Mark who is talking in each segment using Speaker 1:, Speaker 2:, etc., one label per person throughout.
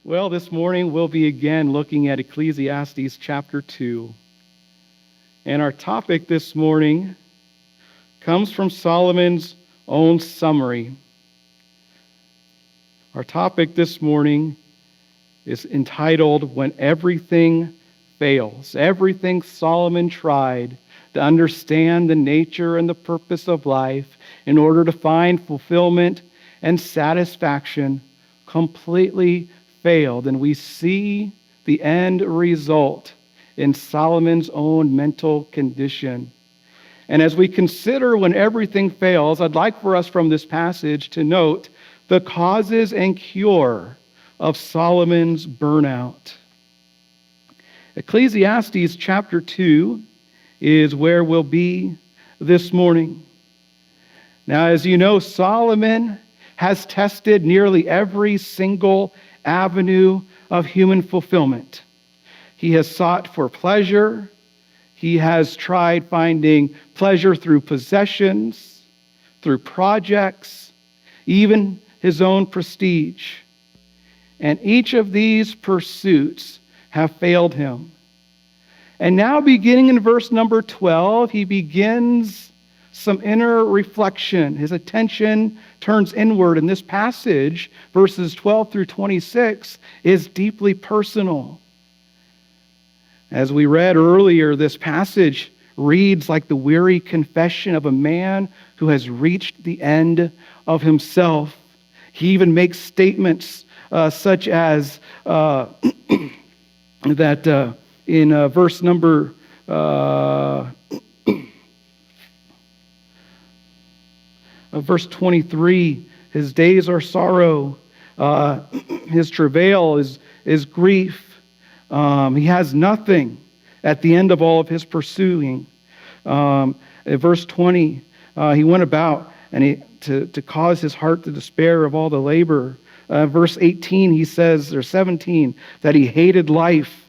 Speaker 1: Well, this morning we'll be again looking at Ecclesiastes chapter 2. And our topic this morning comes from Solomon's own summary. Our topic this morning is entitled, When Everything Fails. Everything Solomon tried to understand the nature and the purpose of life in order to find fulfillment and satisfaction completely failed. And we see the end result in Solomon's own mental condition. And as we consider when everything fails, I'd like for us from this passage to note the causes and cure of Solomon's burnout. Ecclesiastes chapter 2 is where we'll be this morning. Now, as you know, Solomon has tested nearly every single avenue of human fulfillment. He has sought for pleasure. He has tried finding pleasure through possessions, through projects, even his own prestige. And each of these pursuits have failed him. And now, beginning in verse number 12, he begins some inner reflection. His attention turns inward. And this passage, verses 12 through 26, is deeply personal. As we read earlier, this passage reads like the weary confession of a man who has reached the end of himself. He even makes statements such as that in verse number verse 23, his days are sorrow, his travail is grief. He has nothing at the end of all of his pursuing. In verse 20, he went about to cause his heart to despair of all the labor. Verse 18, he says, or 17, that he hated life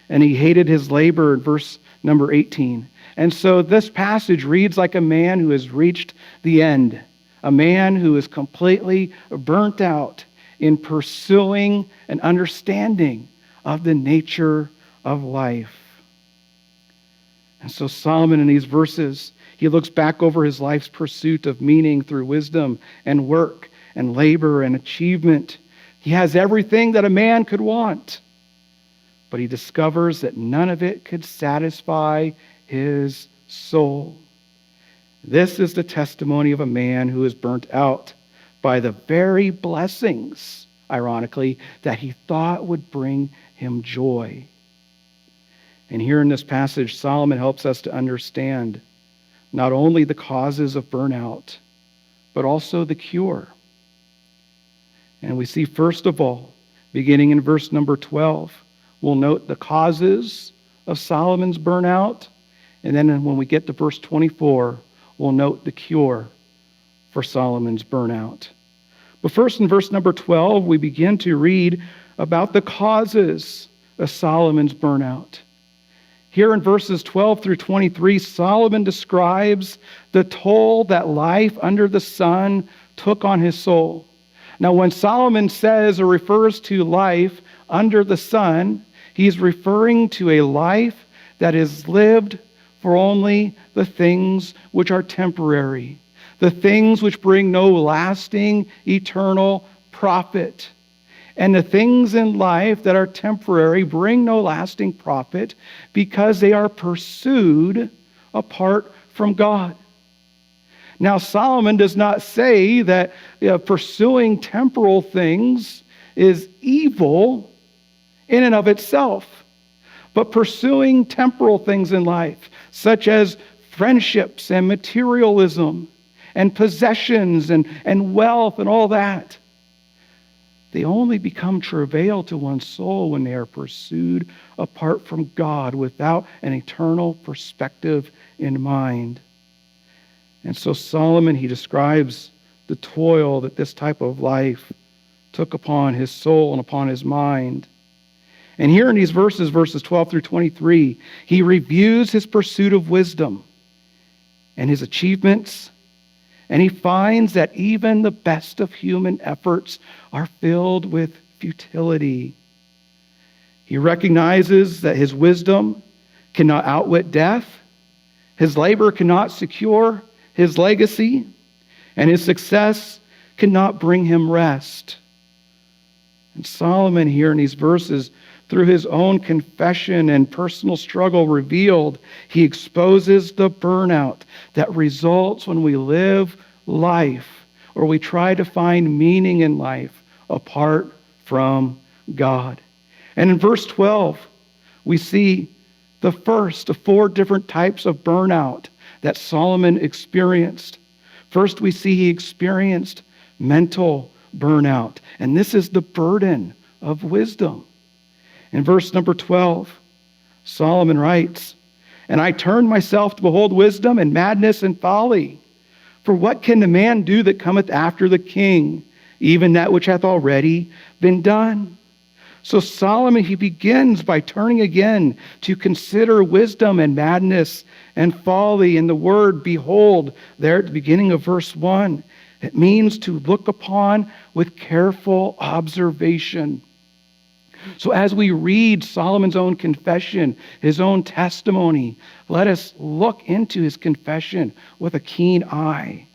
Speaker 1: and he hated his labor in verse number 18. And so this passage reads like a man who has reached the end, a man who is completely burnt out in pursuing an understanding of the nature of life. And so Solomon in these verses, he looks back over his life's pursuit of meaning through wisdom and work and labor and achievement. He has everything that a man could want, but he discovers that none of it could satisfy his soul. This is the testimony of a man who is burnt out by the very blessings, ironically, that he thought would bring him joy. And here in this passage, Solomon helps us to understand not only the causes of burnout, but also the cure. And we see, first of all, beginning in verse number 12, we'll note the causes of Solomon's burnout. And then when we get to verse 24, we'll note the cure for Solomon's burnout. But first, in verse number 12, we begin to read about the causes of Solomon's burnout. Here in verses 12 through 23, Solomon describes the toll that life under the sun took on his soul. Now, when Solomon says or refers to life under the sun, he's referring to a life that is lived for only the things which are temporary, the things which bring no lasting, eternal profit. And the things in life that are temporary bring no lasting profit because they are pursued apart from God. Now, Solomon does not say that pursuing temporal things is evil in and of itself, but pursuing temporal things in life, such as friendships and materialism and possessions and wealth and all that, they only become travail to one's soul when they are pursued apart from God without an eternal perspective in mind. And so Solomon, he describes the toil that this type of life took upon his soul and upon his mind. And here in these verses 12 through 23, he reviews his pursuit of wisdom and his achievements, and he finds that even the best of human efforts are filled with futility. He recognizes that his wisdom cannot outwit death, his labor cannot secure his legacy, and his success cannot bring him rest. And Solomon here in these verses, through his own confession and personal struggle revealed, he exposes the burnout that results when we live life or we try to find meaning in life apart from God. And in verse 12, we see the first of 4 different types of burnout that Solomon experienced. First, we see he experienced mental burnout, and this is the burden of wisdom. In verse number 12, Solomon writes, "And I turned myself to behold wisdom and madness and folly. For what can the man do that cometh after the king, even that which hath already been done?" So Solomon, he begins by turning again to consider wisdom and madness and folly. And the word behold there at the beginning of verse 1, it means to look upon with careful observation. So as we read Solomon's own confession, his own testimony, let us look into his confession with a keen eye.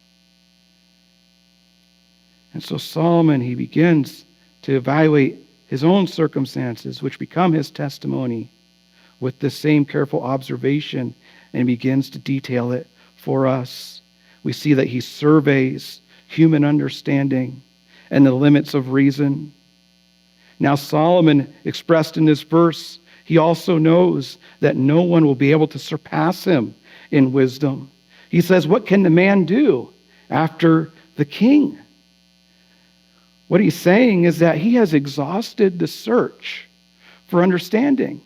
Speaker 1: And so Solomon, he begins to evaluate his own circumstances, which become his testimony, with this same careful observation, and begins to detail it for us. We see that he surveys human understanding and the limits of reason. Now, Solomon expressed in this verse, he also knows that no one will be able to surpass him in wisdom. He says, what can the man do after the king? What he's saying is that he has exhausted the search for understanding.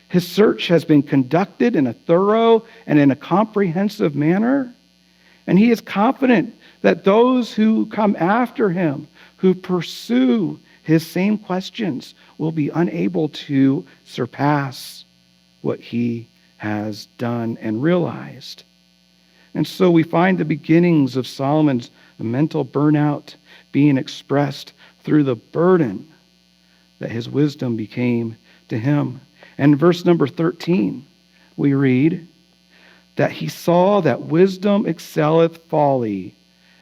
Speaker 1: His search has been conducted in a thorough and in a comprehensive manner, and he is confident that those who come after him, who pursue his same questions, will be unable to surpass what he has done and realized. And so we find the beginnings of Solomon's mental burnout being expressed through the burden that his wisdom became to him. And in verse number 13, we read that he saw that wisdom excelleth folly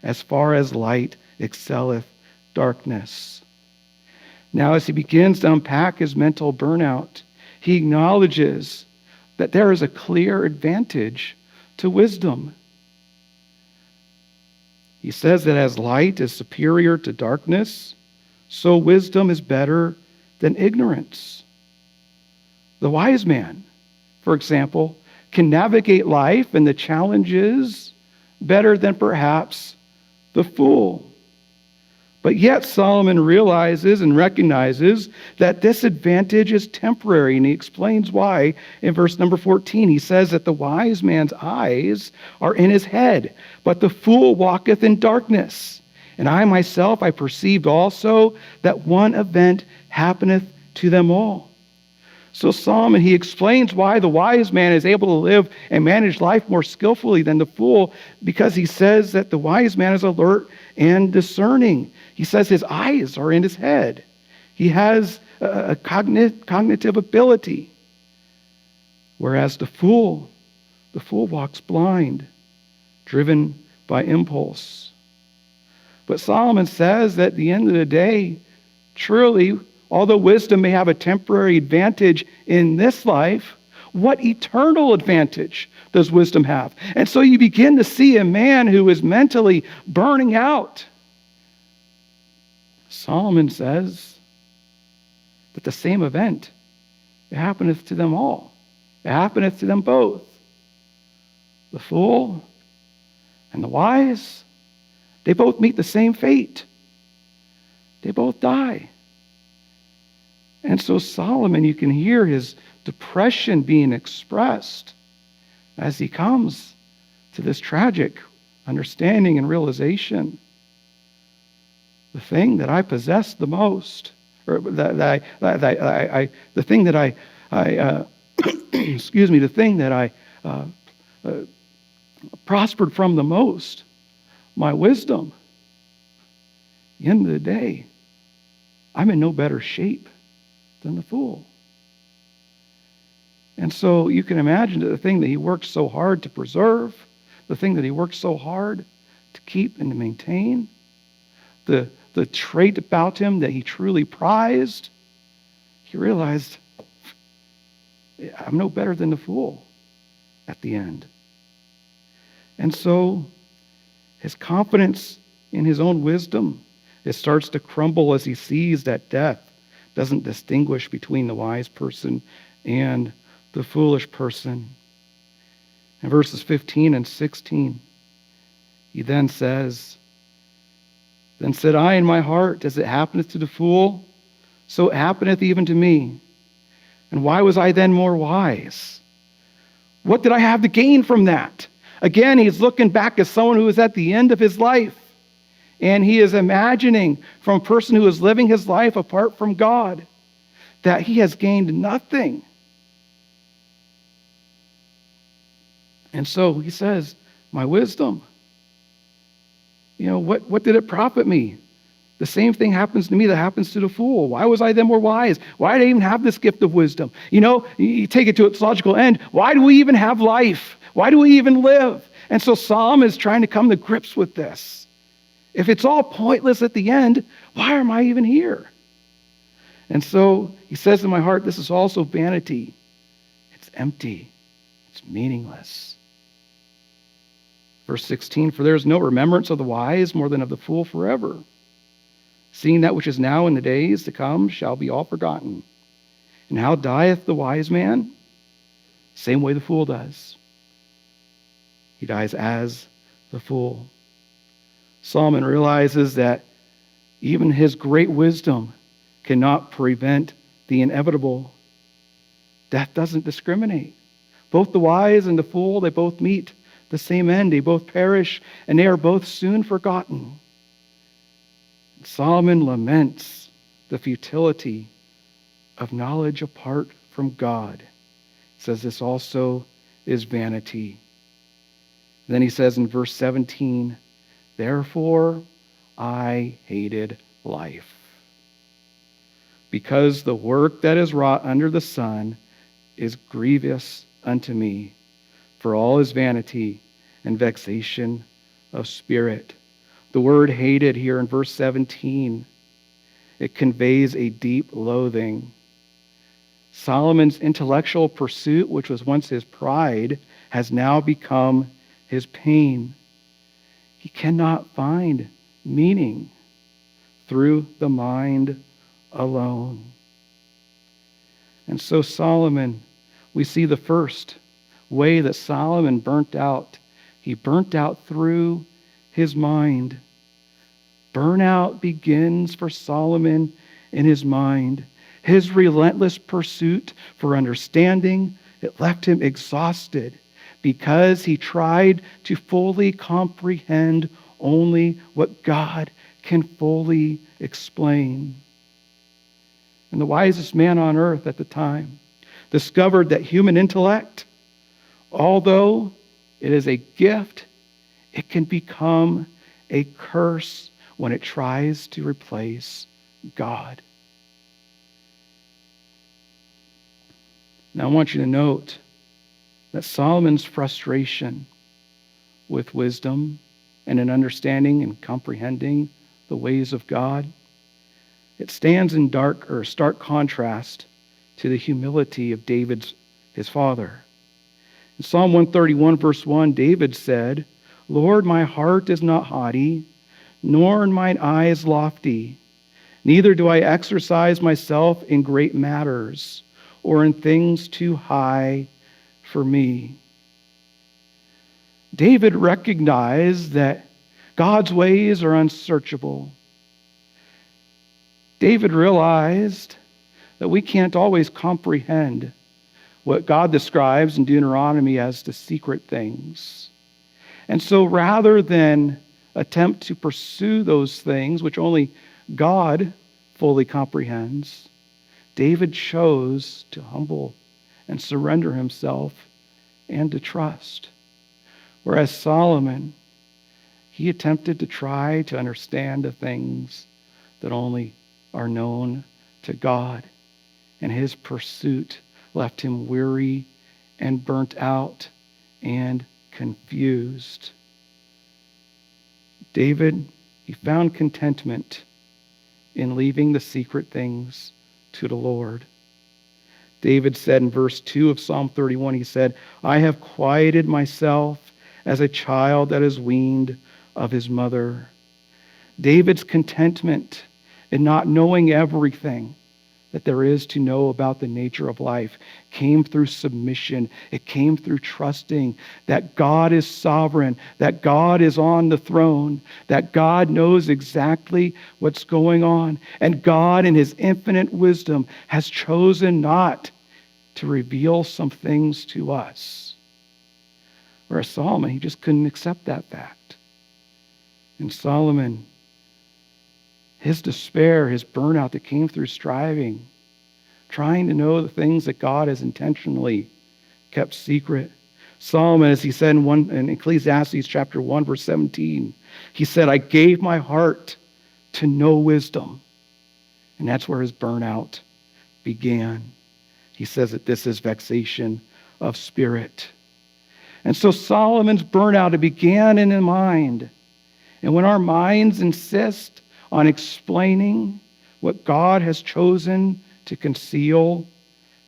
Speaker 1: as far as light excelleth darkness. Now, as he begins to unpack his mental burnout, he acknowledges that there is a clear advantage to wisdom. He says that as light is superior to darkness, so wisdom is better than ignorance. The wise man, for example, can navigate life and the challenges better than perhaps the fool. But yet Solomon realizes and recognizes that this advantage is temporary, and he explains why in verse number 14. He says that the wise man's eyes are in his head, but the fool walketh in darkness. And I myself, I perceived also that one event happeneth to them all. So Solomon, he explains why the wise man is able to live and manage life more skillfully than the fool, because he says that the wise man is alert and discerning. He says his eyes are in his head. He has a cognitive ability. Whereas the fool walks blind, driven by impulse. But Solomon says that at the end of the day, truly, although wisdom may have a temporary advantage in this life, what eternal advantage does wisdom have? And so you begin to see a man who is mentally burning out. Solomon says that the same event, it happeneth to them all. It happeneth to them both. The fool and the wise, they both meet the same fate. They both die. And so Solomon, you can hear his depression being expressed as he comes to this tragic understanding and realization. The thing that I possess the most, or the thing that I excuse me, the thing that I prospered from the most, my wisdom. At the end of the day, I'm in no better shape than the fool. And so you can imagine that the thing that he worked so hard to preserve, the thing that he worked so hard to keep and to maintain, the trait about him that he truly prized, he realized, I'm no better than the fool at the end. And so his confidence in his own wisdom, it starts to crumble as he sees that death doesn't distinguish between the wise person and the foolish person. In verses 15 and 16, he then says, Then said I in my heart, as it happeneth to the fool, so it happeneth even to me. And why was I then more wise? What did I have to gain from that? Again, he's looking back as someone who is at the end of his life. And he is imagining from a person who is living his life apart from God that he has gained nothing. And so he says, my wisdom, what did it profit me? The same thing happens to me that happens to the fool. Why was I then more wise? Why did I even have this gift of wisdom? You take it to its logical end. Why do we even have life? Why do we even live? And so Solomon is trying to come to grips with this. If it's all pointless at the end, why am I even here? And so he says in my heart, this is also vanity. It's empty. It's meaningless. Verse 16, for there is no remembrance of the wise more than of the fool forever. Seeing that which is now in the days to come shall be all forgotten. And how dieth the wise man? Same way the fool does. He dies as the fool. Solomon realizes that even his great wisdom cannot prevent the inevitable. Death doesn't discriminate. Both the wise and the fool, they both meet the same end. They both perish, and they are both soon forgotten. Solomon laments the futility of knowledge apart from God. He says this also is vanity. Then he says in verse 17, therefore I hated life, because the work that is wrought under the sun is grievous unto me, for all is vanity and vexation of spirit. The word hated here in verse 17, it conveys a deep loathing. Solomon's intellectual pursuit, which was once his pride, has now become his pain. He cannot find meaning through the mind alone. And so Solomon, we see the first way that Solomon burnt out. He burnt out through his mind. Burnout begins for Solomon in his mind. His relentless pursuit for understanding, it left him exhausted because he tried to fully comprehend only what God can fully explain. And the wisest man on earth at the time discovered that human intellect, although it is a gift, it can become a curse when it tries to replace God. Now I want you to note that Solomon's frustration with wisdom and in understanding and comprehending the ways of God, it stands in stark contrast to the humility of his father. In Psalm 131, verse 1, David said, Lord, my heart is not haughty, nor mine eyes lofty. Neither do I exercise myself in great matters, or in things too high for me. David recognized that God's ways are unsearchable. David realized that we can't always comprehend what God describes in Deuteronomy as the secret things. And so rather than attempt to pursue those things which only God fully comprehends, David chose to humble and surrender himself and to trust. Whereas Solomon, he attempted to try to understand the things that only are known to God, and his pursuit left him weary and burnt out and confused. David, he found contentment in leaving the secret things to the Lord. David said in verse 2 of Psalm 31, he said, I have quieted myself as a child that is weaned of his mother. David's contentment in not knowing everything that there is to know about the nature of life came through submission. It came through trusting that God is sovereign, that God is on the throne, that God knows exactly what's going on. And God, in his infinite wisdom, has chosen not to reveal some things to us. Whereas Solomon, he just couldn't accept that fact. And Solomon, his despair, his burnout that came through striving, trying to know the things that God has intentionally kept secret. Solomon, as he said in Ecclesiastes chapter 1, verse 17, he said, I gave my heart to know wisdom. And that's where his burnout began. He says that this is vexation of spirit. And so Solomon's burnout, it began in the mind. And when our minds insist on explaining what God has chosen to conceal,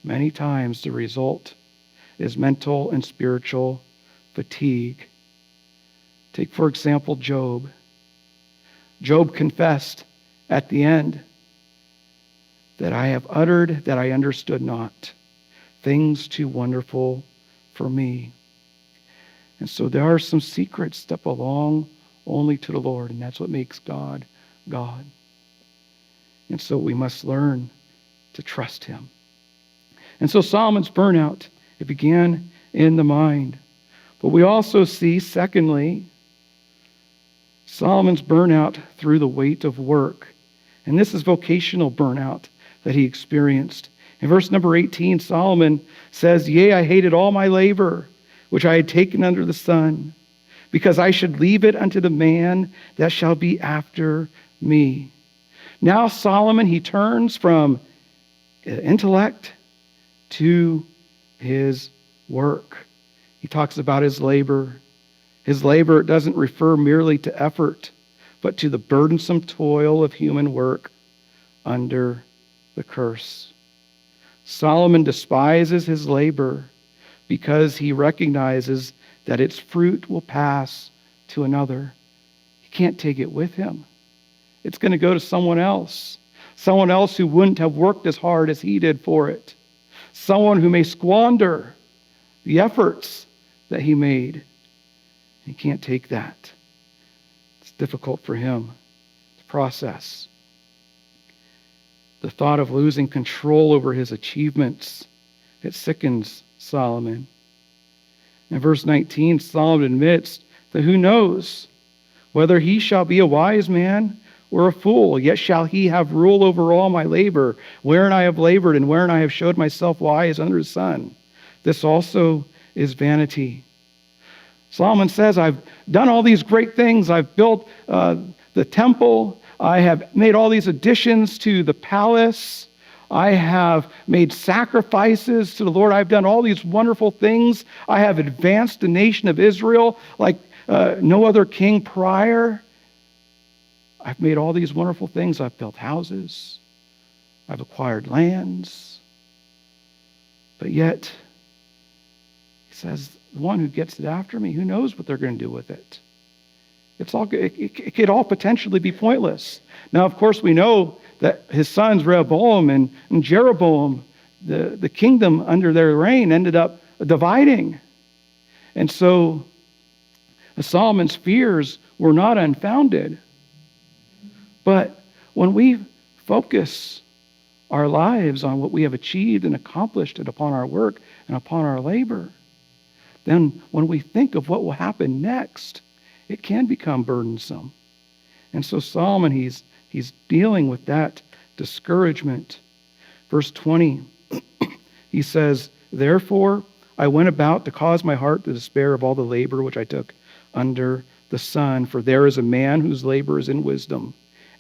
Speaker 1: many times the result is mental and spiritual fatigue. Take, for example, Job. Job confessed at the end that I have uttered that I understood not, things too wonderful for me. And so there are some secrets that belong only to the Lord, and that's what makes God God. And so we must learn to trust him. And so Solomon's burnout, it began in the mind. But we also see, secondly, Solomon's burnout through the weight of work. And this is vocational burnout that he experienced. In verse number 18, Solomon says, Yea, I hated all my labor, which I had taken under the sun, because I should leave it unto the man that shall be after me. Now Solomon, he turns from intellect to his work. He talks about his labor. His labor doesn't refer merely to effort, but to the burdensome toil of human work under the curse. Solomon despises his labor because he recognizes that its fruit will pass to another. He can't take it with him. It's going to go to someone else who wouldn't have worked as hard as he did for it, someone who may squander the efforts that he made. He can't take that. It's difficult for him to process. The thought of losing control over his achievements, it sickens Solomon. In verse 19, Solomon admits that who knows whether he shall be a wise man or a fool, yet shall he have rule over all my labor, wherein I have labored and wherein I have showed myself wise under the sun. This also is vanity. Solomon says, I've done all these great things. I've built the temple. I have made all these additions to the palace. I have made sacrifices to the Lord. I've done all these wonderful things. I have advanced the nation of Israel like no other king prior. I've made all these wonderful things. I've built houses. I've acquired lands. But yet, he says, the one who gets it after me, who knows what they're going to do with it? It could all potentially be pointless. Now, of course, we know that his sons, Rehoboam and Jeroboam, the kingdom under their reign ended up dividing. And so Solomon's fears were not unfounded. But when we focus our lives on what we have achieved and accomplished and upon our work and upon our labor, then when we think of what will happen next, it can become burdensome. And so Solomon, he's dealing with that discouragement. Verse 20, he says, Therefore I went about to cause my heart to despair of all the labor which I took under the sun. For there is a man whose labor is in wisdom,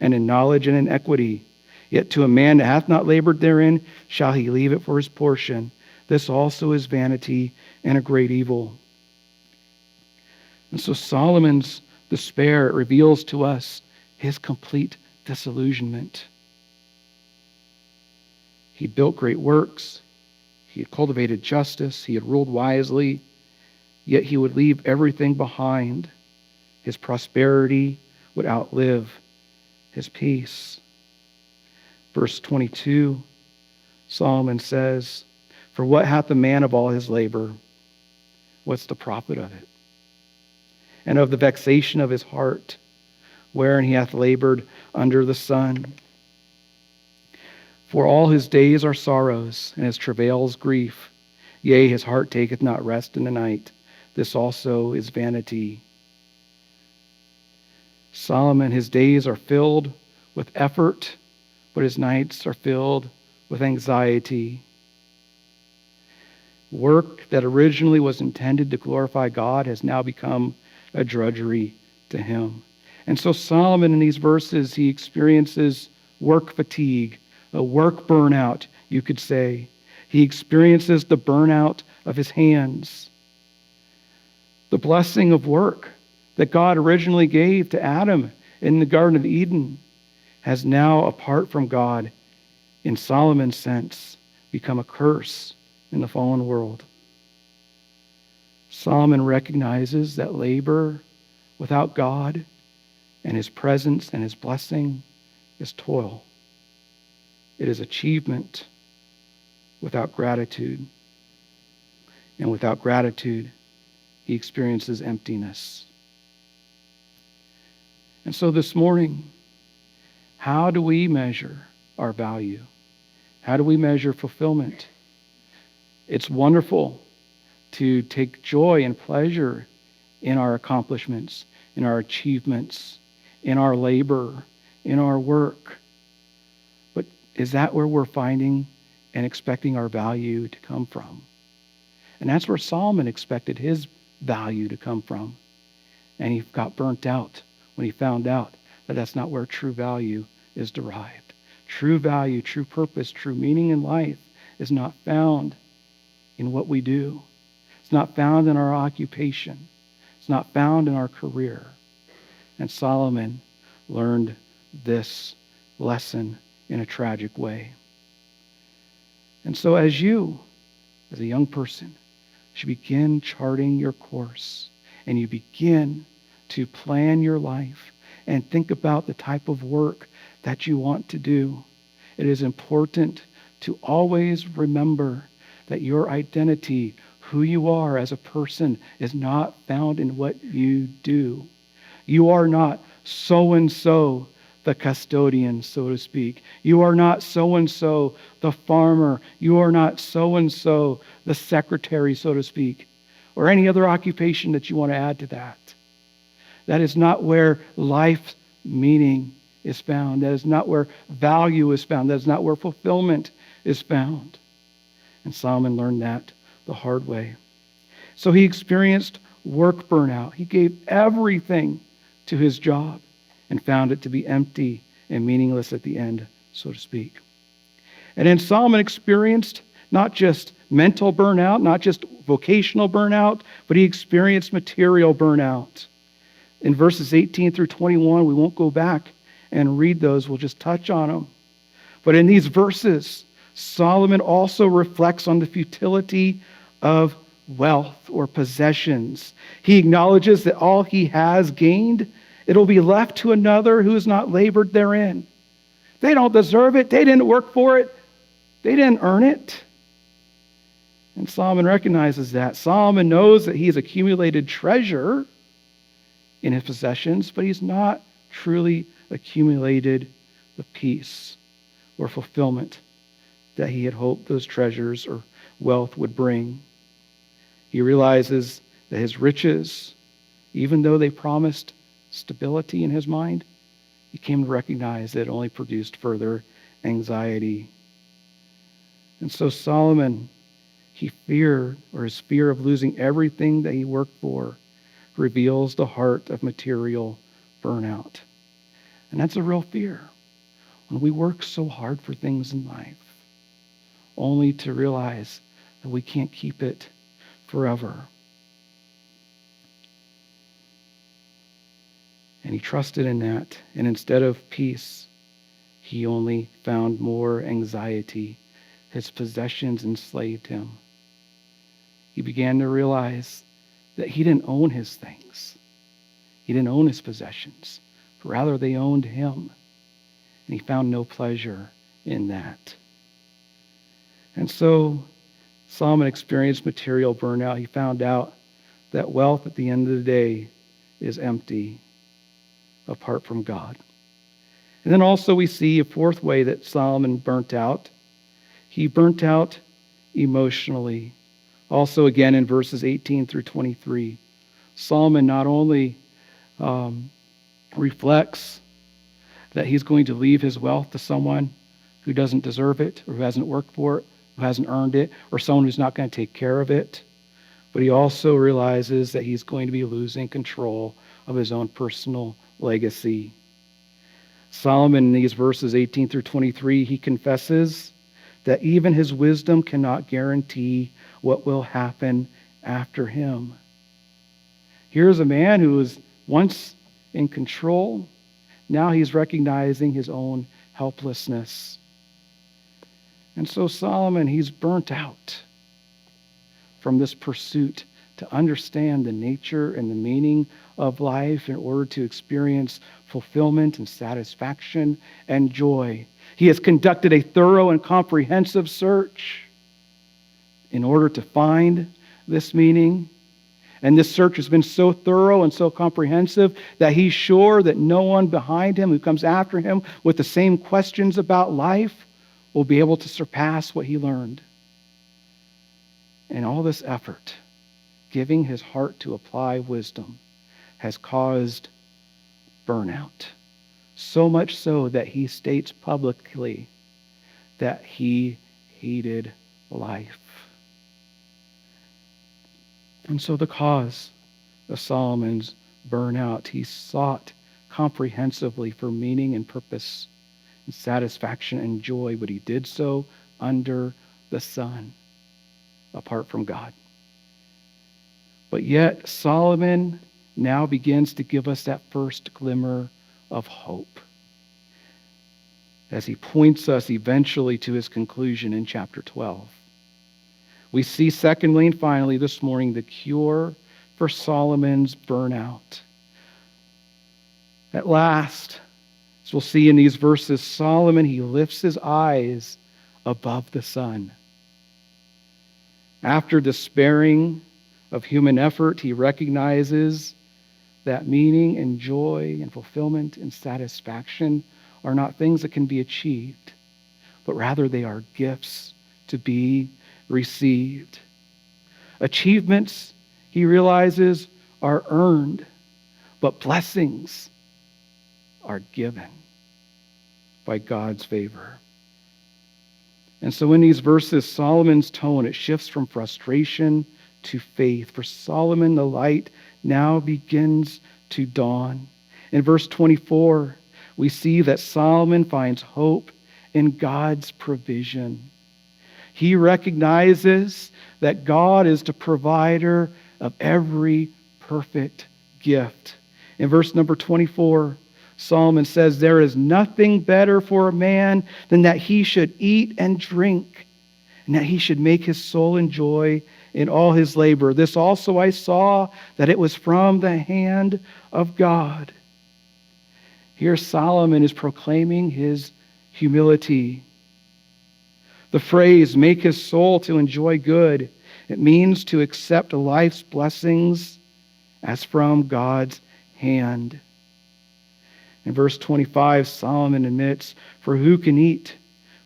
Speaker 1: and in knowledge and in equity. Yet to a man that hath not labored therein shall he leave it for his portion. This also is vanity and a great evil. And so Solomon's despair reveals to us his complete disillusionment. He built great works. He had cultivated justice. He had ruled wisely. Yet he would leave everything behind. His prosperity would outlive his peace. Verse 22, Solomon says, "For what hath the man of all his labor? What's the profit of it? And of the vexation of his heart, wherein he hath labored under the sun? For all his days are sorrows, and his travails grief. Yea, his heart taketh not rest in the night. This also is vanity." Solomon, his days are filled with effort, but his nights are filled with anxiety. Work that originally was intended to glorify God has now become a drudgery to him. And so Solomon, in these verses, he experiences work fatigue, a work burnout, you could say. He experiences the burnout of his hands. The blessing of work that God originally gave to Adam in the Garden of Eden has now, apart from God, in Solomon's sense, become a curse in the fallen world. Solomon recognizes that labor without God and his presence and his blessing is toil. It is achievement without gratitude. And without gratitude, he experiences emptiness. And so this morning, how do we measure our value? How do we measure fulfillment? It's wonderful to take joy and pleasure in our accomplishments, in our achievements, in our labor, in our work. But is that where we're finding and expecting our value to come from? And that's where Solomon expected his value to come from. And he got burnt out when he found out that that's not where true value is derived. True value, true purpose, true meaning in life is not found in what we do. It's not found in our occupation. It's not found in our career. And Solomon learned this lesson in a tragic way. And so as you, as a young person, should begin charting your course and you begin to plan your life and think about the type of work that you want to do, it is important to always remember that your identity, who you are as a person, is not found in what you do. You are not so-and-so the custodian, so to speak. You are not so-and-so the farmer. You are not so-and-so the secretary, so to speak, or any other occupation that you want to add to that. That is not where life's meaning is found. That is not where value is found. That is not where fulfillment is found. And Solomon learned that the hard way. So he experienced work burnout. He gave everything to his job and found it to be empty and meaningless at the end, so to speak. And then Solomon experienced not just mental burnout, not just vocational burnout, but he experienced material burnout. In verses 18 through 21, we won't go back and read those. We'll just touch on them. But in these verses, Solomon also reflects on the futility of wealth or possessions. He acknowledges that all he has gained, it'll be left to another who has not labored therein. They don't deserve it. They didn't work for it. They didn't earn it. And Solomon recognizes that. Solomon knows that he has accumulated treasure in his possessions, but he's not truly accumulated the peace or fulfillment that he had hoped those treasures or wealth would bring. He realizes that his riches, even though they promised stability in his mind, he came to recognize that it only produced further anxiety. And so Solomon, his fear of losing everything that he worked for, reveals the heart of material burnout. And that's a real fear. when we work so hard for things in life, only to realize that we can't keep it forever. And he trusted in that. And instead of peace, he only found more anxiety. His possessions enslaved him. He began to realize that he didn't own his things. He didn't own his possessions. But rather, they owned him. And he found no pleasure in that. And so Solomon experienced material burnout. He found out that wealth at the end of the day is empty apart from God. And then also we see a fourth way that Solomon burnt out. He burnt out emotionally. Also again in verses 18 through 23, Solomon not only reflects that he's going to leave his wealth to someone who doesn't deserve it, or who hasn't worked for it, who hasn't earned it, or someone who's not going to take care of it, but he also realizes that he's going to be losing control of his own personal legacy. Solomon, in these verses 18 through 23, he confesses that even his wisdom cannot guarantee what will happen after him. Here's a man who was once in control. Now he's recognizing his own helplessness. And so Solomon, he's burnt out from this pursuit to understand the nature and the meaning of life in order to experience fulfillment and satisfaction and joy. He has conducted a thorough and comprehensive search in order to find this meaning. And this search has been so thorough and so comprehensive that he's sure that no one behind him who comes after him with the same questions about life will be able to surpass what he learned. And all this effort, giving his heart to apply wisdom, has caused burnout. So much so that he states publicly that he hated life. And so the cause of Solomon's burnout, he sought comprehensively for meaning and purpose and satisfaction and joy, but he did so under the sun, apart from God. But yet Solomon now begins to give us that first glimmer of hope as he points us eventually to his conclusion in chapter 12. We see, secondly and finally this morning, the cure for Solomon's burnout. At last, as we'll see in these verses, Solomon, he lifts his eyes above the sun. After despairing of human effort, he recognizes that meaning and joy and fulfillment and satisfaction are not things that can be achieved, but rather they are gifts to be received. Achievements, he realizes, are earned, but blessings are given by God's favor. And so in these verses, Solomon's tone, it shifts from frustration to faith. For Solomon, the light now begins to dawn. In verse 24, we see that Solomon finds hope in God's provision. He recognizes that God is the provider of every perfect gift. In verse number 24, Solomon says, "There is nothing better for a man than that he should eat and drink, and that he should make his soul enjoy in all his labor. This also I saw, that it was from the hand of God." Here Solomon is proclaiming his humility. The phrase, "make his soul to enjoy good," it means to accept life's blessings as from God's hand. In verse 25, Solomon admits, "For who can eat,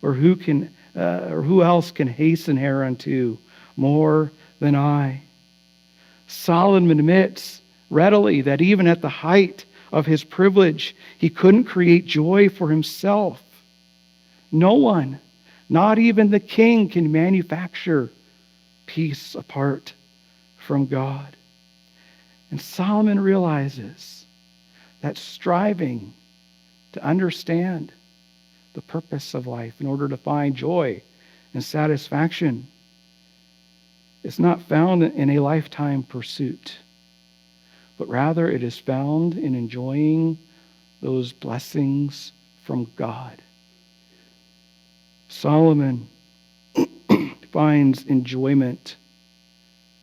Speaker 1: or who else can hasten hereunto more than I?" Solomon admits readily that even at the height of his privilege, he couldn't create joy for himself. No one, not even the king, can manufacture peace apart from God. And Solomon realizes that striving to understand the purpose of life, in order to find joy and satisfaction, is not found in a lifetime pursuit, but rather it is found in enjoying those blessings from God. Solomon finds enjoyment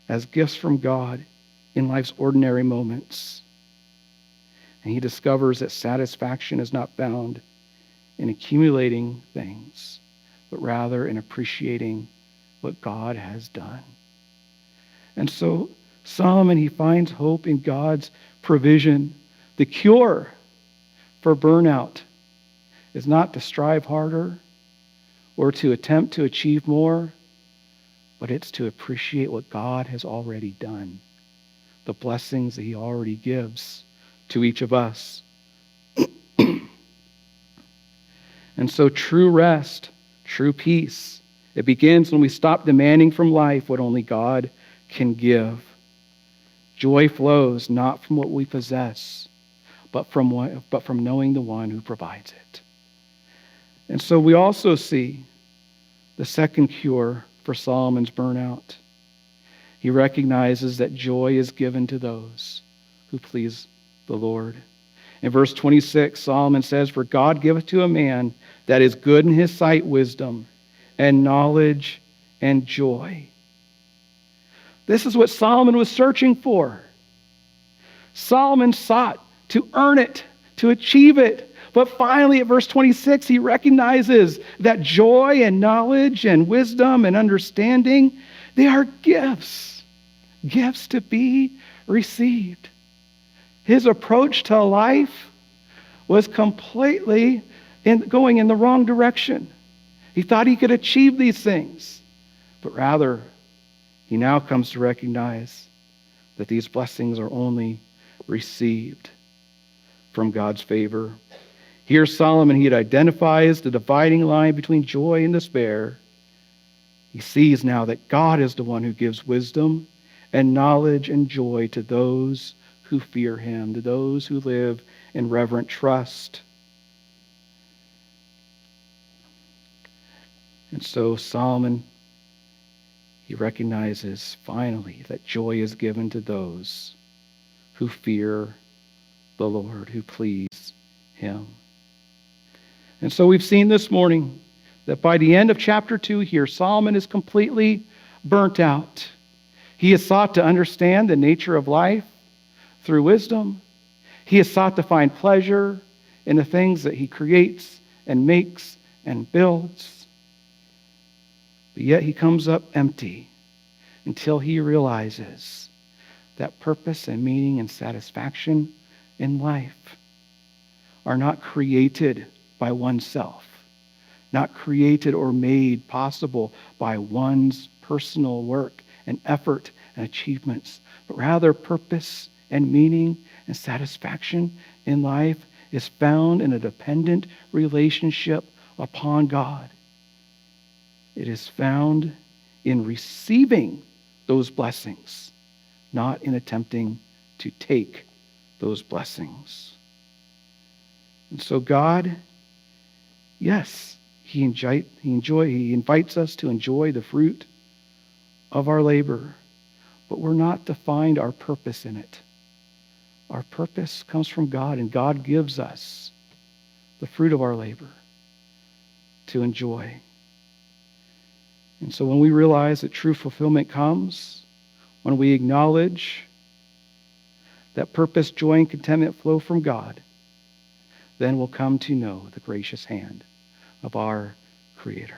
Speaker 1: as gifts from God in life's ordinary moments. And he discovers that satisfaction is not found in accumulating things, but rather in appreciating what God has done. And so Solomon, he finds hope in God's provision. The cure for burnout is not to strive harder or to attempt to achieve more, but it's to appreciate what God has already done, the blessings that he already gives to each of us. And so true rest, true peace, it begins when we stop demanding from life what only God can give. Joy flows not from what we possess, but from knowing the one who provides it. And so we also see the second cure for Solomon's burnout. He recognizes that joy is given to those who please the Lord. In verse 26, Solomon says, "For God giveth to a man that is good in his sight wisdom and knowledge and joy." This is what Solomon was searching for. Solomon sought to earn it, to achieve it. But finally, at verse 26, he recognizes that joy and knowledge and wisdom and understanding, they are gifts, gifts to be received. His approach to life was completely going in the wrong direction. He thought he could achieve these things, but rather, he now comes to recognize that these blessings are only received from God's favor. Here Solomon, he identifies the dividing line between joy and despair. He sees now that God is the one who gives wisdom and knowledge and joy to those who fear him, to those who live in reverent trust. And so Solomon, he recognizes finally that joy is given to those who fear the Lord, who please him. And so we've seen this morning that by the end of chapter 2 here, Solomon is completely burnt out. He has sought to understand the nature of life through wisdom. He has sought to find pleasure in the things that he creates and makes and builds. But yet he comes up empty until he realizes that purpose and meaning and satisfaction in life are not created by oneself, not created or made possible by one's personal work and effort and achievements, but rather purpose and meaning and satisfaction in life is found in a dependent relationship upon God. It is found in receiving those blessings, not in attempting to take those blessings. And so God, yes, He invites us to enjoy the fruit of our labor, but we're not to find our purpose in it. Our purpose comes from God, and God gives us the fruit of our labor to enjoy. And so when we realize that true fulfillment comes, when we acknowledge that purpose, joy, and contentment flow from God, then we'll come to know the gracious hand of our Creator.